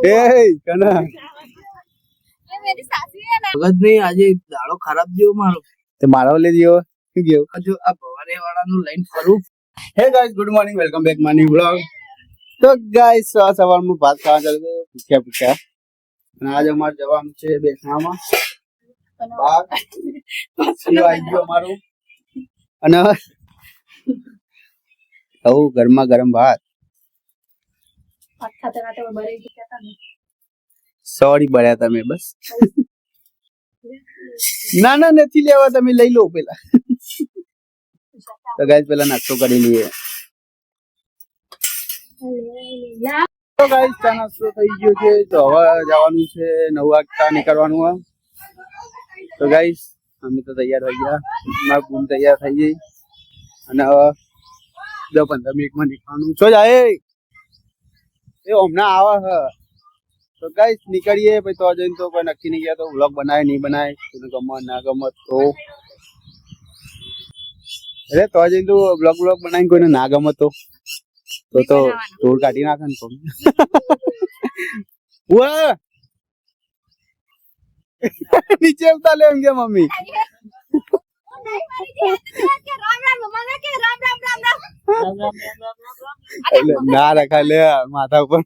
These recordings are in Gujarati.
એ કના मेरी सासी है ना ભગત ભાઈ આજે દાડો ખરાબ ગયો મારો. તે મારો લઈ દીયો શું ગયો હજુ આ ભવારે વાળાનું લઈને ફરું. Hey guys good morning welcome back માની વ્લોગ તો ગાઈસ સવારમાં ભાત ખાવા ચાલુ પૂછ્યા અને આજે અમારે જવાનું છે બેસણામાં બાગ પાછું આવી ગયો અમારું અને આવું ગરમા ગરમ ભાત खाते खाते वो बड़े क्या था સોરી બળ્યા તમે બસ ના ના નથી લેવા તમે લઈ લો પેલા તો ગાઈસ પેલા નાસ્તો કરી લઈએ તો ગાઈસ ચા નાસ્તો થઈ ગયો છે તો હવે જવાનું છે 9 વાગતા નીકળવાનું હોય તો ગાઈસ અમે તો તૈયાર થઈ ગયા મારા પૂન તૈયાર થઈ ગઈ અને હવે 10-15 મિનિટમાં નીકળવાનું છો જાય એ હમણાં આવે હ તો ગાઈસ નીકળીએ પછી તો જઈને તો કોઈ નક્કી નહીં ગયા તો વ્લોગ બનાવે નહીં બનાવે કોને ગમે ના ગમે તો અરે તો જઈને તો વ્લોગ બનાવીને કોઈને ના ગમે તો ટોર કાઢી નાખે ને તો નીચે ઉતાર લે એમ કે મમ્મી ના રખાય લે માથા ઉપર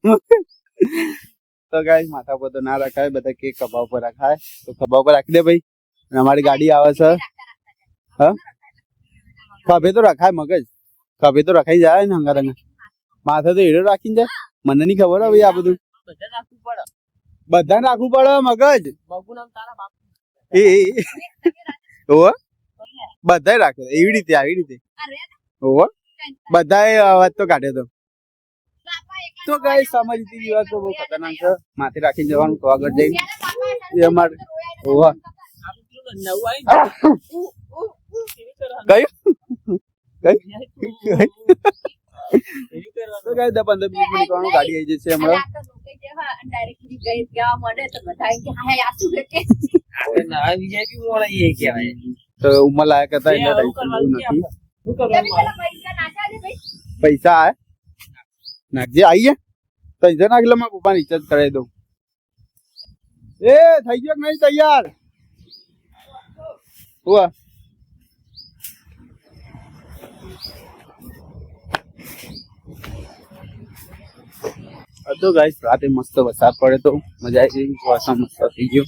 તો ગાઈસ માથા પર તો ના રખાય બધા કેક ખભા ઉપર રખાય તો ખભા ઉપર રાખી દે ભાઈ અને અમારી ગાડી આવે છે હા ખભે તો રખાય મગજ ખભે તો રખાઈ જાય ને હંગા રંગા માથે તો હેડો રાખીને જાય મને નહીં ખબર હવે આ બધું બધાને રાખવું પડે મગજ એ ઓહો બધાય રાખે એવી રીતે આવી રીતે ઓહો બધાએ અવાજ તો કાઢે તો ગાઈસ અમારી રીતિ રિવાજ તો બહુ ખતરનાક છે માથે રાખીને જવાનું તો આગળ જઈને એ અમાર ઓહો તો ગાઈસ 10-15 મિનિટ નીકળવાનું ગાડી આવી જશે હમણાં તો ઉમર લાયક હતા એટલે નથી પૈસા આય નાખજે આઈએ પૈસા નાખ લે મારા પપ્પા રિચાર્જ કરાવી દઉં એ થઈ ગયો નહીં તૈયાર હુઆ તો ગાઈસ રાતે મસ્ત વરસાદ પડે તો મજા આવી ગઈ વરસાદ મસ્ત થઈ ગયો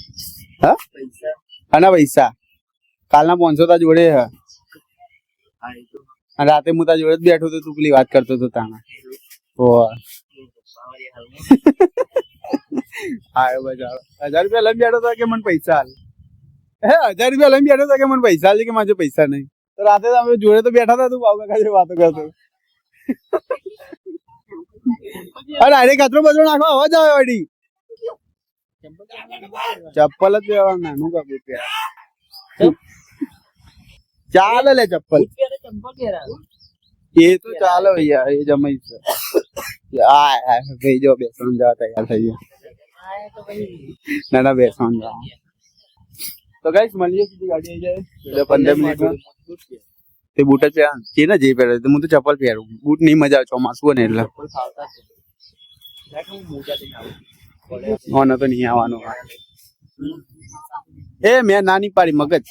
હા આના પૈસા કાલના 500 તા જોડે હ અને રાતે હું તા જોડે જ બેઠો તો તું પેલી વાત કરતો હતો તાણા હા બજાર 1000 રૂપિયા લઈને બેઠો તો કે મને પૈસા હાલ હે 1000 રૂપિયા લઈને બેઠો તો કે મને પૈસા હાલ કે મારે પૈસા નહીં તો રાતે અમે જોડે તો બેઠા હતા તું બાબા કાજે વાતો કરતો અરે અરે કચરો બચરો નાખવા અવાજ આવે વડી ચપ્પલ જ પહેરવાનું નાનું કપડું પહેર ચાલે લે ચપ્પલ એ તો ચાલો યાર એ જમાઈ છે ભાઈ જો બેસવાનું જવા તૈયાર થઈ ગયો ના ના બેસવાનું જવા તો ગાઈસ મળીએ સીધી ગાડી આવી જાય 15 મિનિટમાં તે બૂટ જ પહેર છે ને જે પહેરે હું તો ચપ્પલ પહેરું બૂટ નહીં મજા આવે ચોમાસું ને એટલે તો નહીં આવવાનું એ મેં નાની પાડી મગજ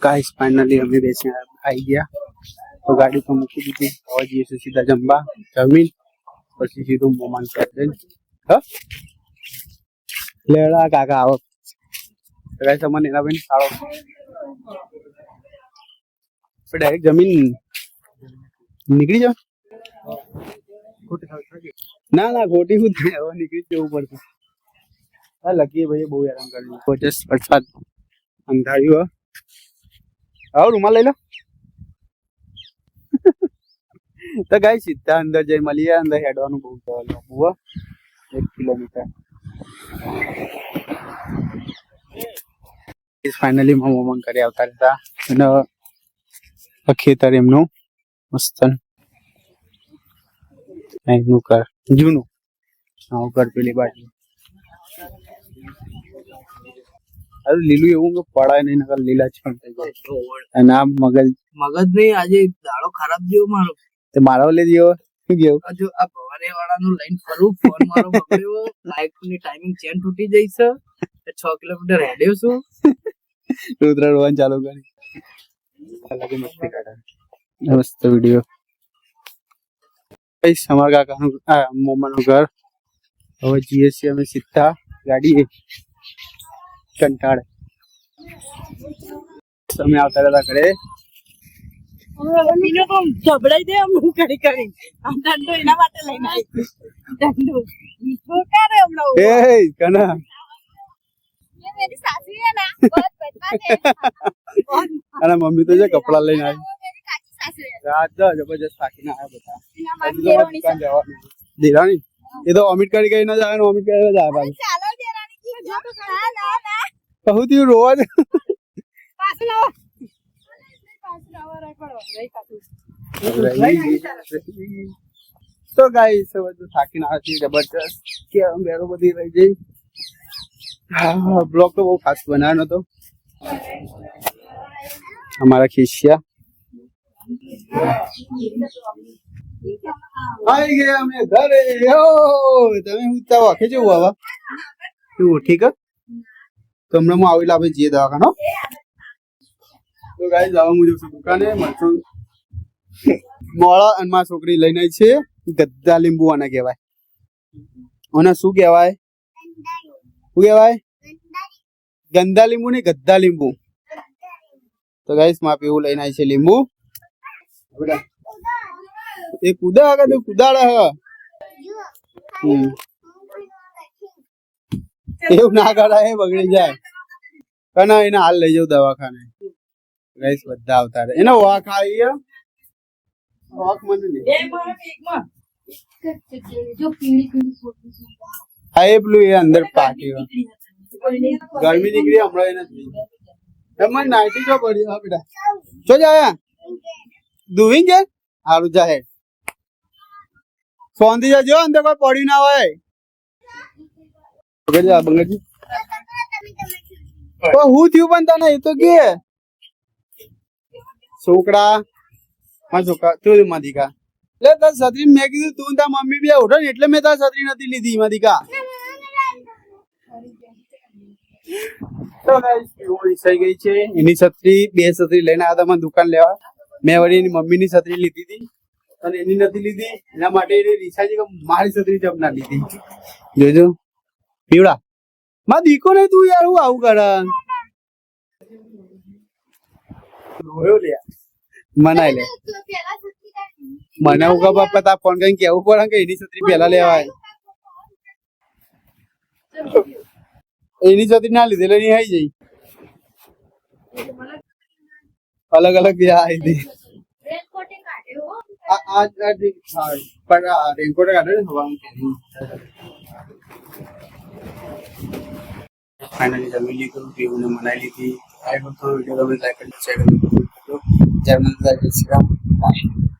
गाइस फाइनली हमें बेचे आई गया तो गाड़ी को मूकी दी और ये से सीधा जंबा जमीन પછી સીધું મોમાન કરે હ લેડા કાકા આવો ગાઈસ અમને એના બેન સાળો ડાયરેક્ટ જમીન નીકળી જાવ ના ના ખોટી હું હવે નીકળી જવું પડશે હા લગીએ ભાઈ બહુ હેરાન કર્યું કોચસ વરસાદ અંધાર્યું આવો રૂમાલ લઈ લો તો ગાઈસ સીધા અંદર જઈ મળીએ અંદર હેડવાનું બહુ ચાલે બહુ 1 કિલોમીટર ફાઇનલી માં મોમન કરી આવતા હતા અને આ ખેતર એમનું મસ્ત એનું ઘર જૂનું આવું ઘર પેલી બાજુ અરે લીલું એવું કે પડાય નહીં નકર લીલા છણ થઈ જાય અને આ મગજ મગજ નહીં આજે દાડો ખરાબ ગયો મારો. તે મારા લઈ ગયો શું ગયો હજુ આ ભવાની વાળાનું લઈને ફરું ફોન મારો બગડ્યો લાઈટ ની ટાઈમિંગ ચેન તૂટી જઈ છે 6 કિલોમીટર હેડ્યો છું. રુદ્ર રોહન ચાલુ કરી અલગ મસ્તી કાઢે મસ્ત વિડિયો ભાઈ સમર કાકાનું આ મોમાનું ઘર હવે જઈએ છીએ અમે સીધા ગાડી કંટાળે તમે આવતા હતા ઘરે જબડાઈ દે આમ કરી કરી આમ દંડો એના માટે લઈને આવી દંડો શું કરે હમણાં એ કના ये मेरी सासू है ना बहुत बदमाश है અને મમ્મી તો જે કપડા લઈને આવી वो मेरी काकी सासू है રાત તો જબરજસ્ત થાકીને આવ્યા इना બધા मां હજુ તો મારે દુકાન જવાનું દેરાણી એ તો અમિત કરી ગઈ ન જાય ને અમિત કરી જાય પાછું ચાલો દેરાણી की जो तो ना ना ना કહું તું રોવા જ पास लाओ पास लाओ रे पड़ो रे काकू તો ગાઈસ હવે તો થાકીને આવે છે જબરજસ્ત કે બેરો બધી રહી જઈ હા બ્લોગ તો બહુ ખાસ બનાવ્યો નતો અમારા ખિસ્યા આવી ગયા અમે ઘરે ઓ તમે હું તાવ આખે જેવું આવા તું ઠીક તો હમણાં હું આવેલા આપણે જઈએ દવાખાનો તો ગાઈસ આવા મુજબ દુકાને મળશું મોળા અને મારી છોકરી લઈને આવી છે ગદ્દા લીંબુ આને કહેવાય અને શું કહેવાય શું કહેવાય ગંદા લીંબુ ને ગદ્દા લીંબુ તો ગાઈસ માપ એવું લઈને આવી છે લીંબુ એ કુદા આગળ તો કુદાડા હા એવું ના કરાય બગડી જાય કના એને હાલ લઈ જાવ દવાખાને ગાઈસ બધા આવતા રહે એનો વાક આવી વાક મને નહીં जो पीली पीली फोटो હા એ પેલું એ અંદર પાકી ગરમી નીકળી હમણાં એ નથી તમારે નાઇટી જો પડી હા બેટા જો જાય દુવિંગ છે હારું જાહે સોંધી જજો અંદર કોઈ પડ્યું ના હોય બંગરજી બંગરજી તો હું થયું પણ તને એ તો કે છોકરા હા છોકરા તું માધિકા એટલે તાર છત્રી મેં કીધું તું તાર મમ્મી બી ઉઠો ને એટલે મેં તાર છત્રી નથી લીધી માધિકા તો ગાઈસ એવું થઈ ગઈ છે એની છત્રી બે છત્રી લઈને આવ્યા હતા દુકાન લેવા મેં વળી એની મમ્મીની છત્રી લીધી હતી અને એની નથી લીધી એના માટે એને રીસાજી કે મારી છત્રી જબ ના લીધી જોજો પીવડા માં દીકો નહીં તું યાર હું આવું કરે રોયો લે મનાઈ લે મને હું કા બાપા તા ફોન કરીને કેવું પડે કે એની છત્રી પહેલા લેવાય એની છત્રી ના લીધેલી નહીં આવી જઈ અલગ અલગ બે આવી હતી रेनकोट काटे हो આ પણ આ રેનકોટ કાઢે ને હવાનું ફાઇનલી જમી લીધું પીવું મનાઈ લીધી આઈ હોપ તો વિડીયો ગમે લાઈક કરી શેર કરી જય માતા જય શ્રી રામ